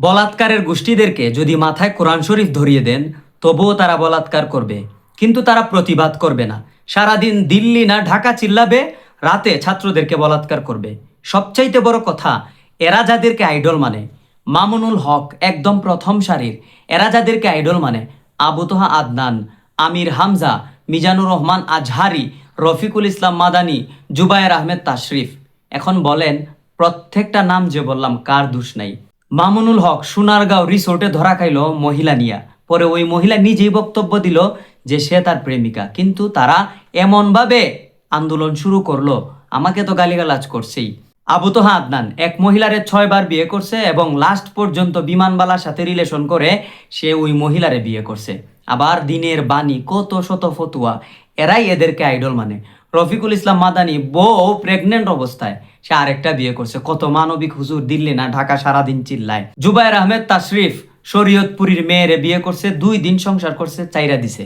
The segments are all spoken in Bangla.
বলাৎকারের গোষ্ঠীদেরকে যদি মাথায় কোরআন শরীফ ধরিয়ে দেন তবুও তারা বলাৎকার করবে, কিন্তু তারা প্রতিবাদ করবে না। সারাদিন দিল্লি না ঢাকা চিল্লাবে, রাতে ছাত্রদেরকে বলাৎকার করবে। সবচাইতে বড় কথা, এরা যাদেরকে আইডল মানে, মামুনুল হক একদম প্রথম সারির, এরা যাদেরকে আইডল মানে, আবু তোহা আদনান, আমির হামজা, মিজানুর রহমান আজহারি, রফিকুল ইসলাম মাদানি, জুবায়ের আহমেদ তাশরিফ। এখন বলেন, প্রত্যেকটা নাম যে বললাম কার দোষ নাই? মামুনুল হক সোনারগাঁও রিসোর্টে ধরা খাইল মহিলা নিয়া, পরে ওই মহিলা নিজেই বক্তব্য দিল যে সে তার প্রেমিকা, কিন্তু তারা এমনভাবে আন্দোলন শুরু করলো, আমাকে তো গালিগালাজ করছেই। আবু তোহা আদনান এক মহিলারে 6 বার বিয়ে করছে এবং লাস্ট পর্যন্ত বিমানবালার সাথে রিলেশন করে সে ওই মহিলারে বিয়ে করছে। আবার দিনের বাণী, কত শত ফতুয়া, এরাই এদেরকে আইডল মানে। রফিকুল ইসলাম মাদানি বউ প্রেগনেন্ট অবস্থায় সে আরেকটা বিয়ে করছে। কত মানবিক হুজুর দিল্লি না ঢাকা সারাদিন চিল্লায়। জুবায়ের আহমেদ তাশরিফ শরীয়তপুরীর মেয়েরে বিয়ে করছে, 2 দিন সংসার করছে, চাইরা দিছে।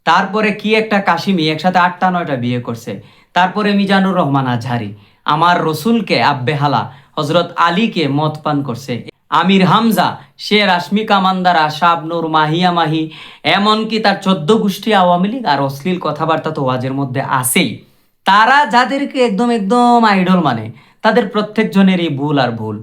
তারপরে কি একটা কাশিমি একসাথে 8টা 9টা বিয়ে করছে। তারপরে মিজানুর রহমান আজহারি আমার রসুলকে আব্বে হালা হজরত আলীকে মদ পান করছে। আমির হামজা সে রাশমিকা মান্দারা, শাবনূর, মাহিয়া মাহি, এমনকি তার 14 গোষ্ঠী আওয়ামী লীগ, আর অশ্লীল কথাবার্তা তো ওয়াজের মধ্যে আছেই। তারা যাদেরকে একদম একদম আইডল মানে, তাদের প্রত্যেকজনেরই ভুল আর ভুল।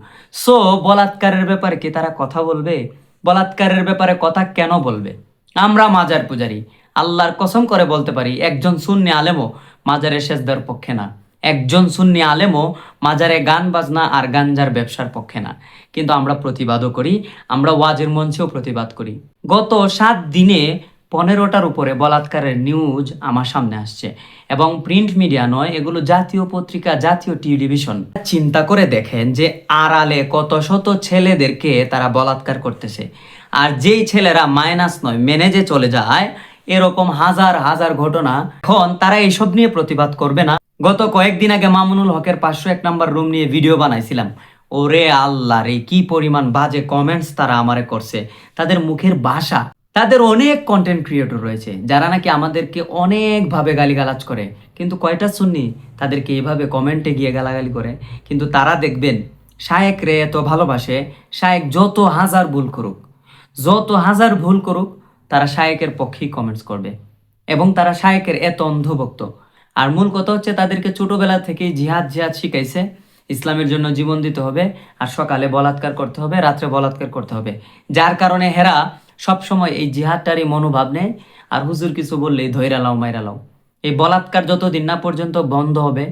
সো বলাৎকারের ব্যাপারে কি তারা কথা বলবে? বলাৎকারের ব্যাপারে কথা কেন বলবে? আমরা মাজার পূজারি, আল্লাহর কসম করে বলতে পারি, একজন সুন্নি আলেমও মাজারে সেজদার পক্ষে না। একজন সুন্নি আলেমও মাজারে গান বাজনা আর গাঞ্জার ব্যবসার পক্ষে না। কিন্তু আমরা প্রতিবাদও করি, আমরা ওয়াজের মঞ্চেও প্রতিবাদ করি। গত 7 দিনে 15টার উপরে বলাৎকারের নিউজ আমার সামনে আসছে, এবং প্রিন্ট মিডিয়া নয়, এগুলো জাতীয় পত্রিকা, জাতীয় টেলিভিশন। চিন্তা করে দেখেন যে আড়ালে কত শত ছেলেদেরকে তারা বলাৎকার করতেছে, আর যেই ছেলেরা মাইনাস নয় মেনে যে চলে যায়, এরকম হাজার হাজার ঘটনা। এখন তারা এইসব নিয়ে প্রতিবাদ করবে না? গত কয়েকদিন আগে মামুনুল হকের 501 নাম্বার রুম নিয়ে ভিডিও বানাইছিলাম। ওরে আল্লাহ রে, কি পরিমাণ বাজে কমেন্টস তারা আমারে করছে। তাদের মুখের ভাষা, তাদের অনেক কন্টেন্ট ক্রিয়েটর রয়েছে যারা নাকি আমাদেরকে অনেকভাবে গালিগালাজ করে, কিন্তু কয়টা সুন্নি তাদেরকে এইভাবে কমেন্টে গিয়ে গালাগালি করে? কিন্তু তারা দেখবেন শায়েক রে এত ভালোবাসে, শায়েক যত হাজার ভুল করুক, যত হাজার ভুল করুক, তারা শায়েকের পক্ষেই কমেন্টস করবে, এবং তারা শায়েকের এত অন্ধভক্ত। আর মূল কথা হচ্ছে, তাদেরকে ছোটবেলা থেকেই জিহাদ জিহাদ শিখাইছে, ইসলামের জন্য জীবন দিতে হবে, আর সকালে বলাৎকার করতে হবে, রাত্রে বলাৎকার করতে হবে। যার কারণে হেরা সবসময় এই জিহাদটারই মনোভাব নেয়, আর হুজুর কিছু বললেই ধৈরা লাও মাইরা লাও। এই বলাৎকার যতদিন না পর্যন্ত বন্ধ হবে,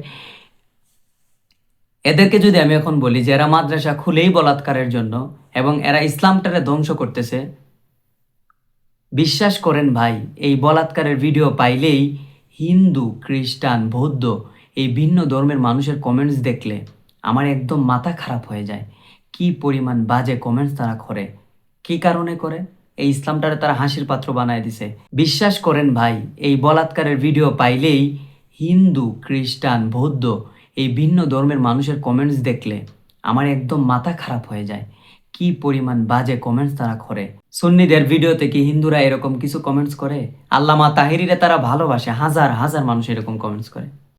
এদেরকে যদি আমি এখন বলি যে এরা মাদ্রাসা খুলেই বলাৎকারের জন্য, এবং এরা ইসলামটারে ধ্বংস করতেছে, বিশ্বাস করেন ভাই, এই বলাৎকারের ভিডিও পাইলেই হিন্দু, খ্রিস্টান, বৌদ্ধ, এই ভিন্ন ধর্মের মানুষের কমেন্টস দেখলে আমার একদম মাথা খারাপ হয়ে যায়। কি পরিমাণ বাজে কমেন্টস তারা করে, কি কারণে করে? এই ইসলামটারে তারা হাসির পাত্র বানায় দিছে। বিশ্বাস করেন ভাই, এই বলাৎকারের ভিডিও পাইলেই হিন্দু, খ্রিস্টান, বৌদ্ধ, এই ভিন্ন ধর্মের মানুষের কমেন্টস দেখলে আমার একদম মাথা খারাপ হয়ে যায়। কি পরিমাণ বাজে কমেন্টস তারা করে। সুন্নিদের ভিডিওতে কি হিন্দুরা এরকম কিছু কমেন্টস করে? আল্লামা তাহিরিরে তারা ভালোবাসে, হাজার হাজার মানুষ এরকম কমেন্টস করে।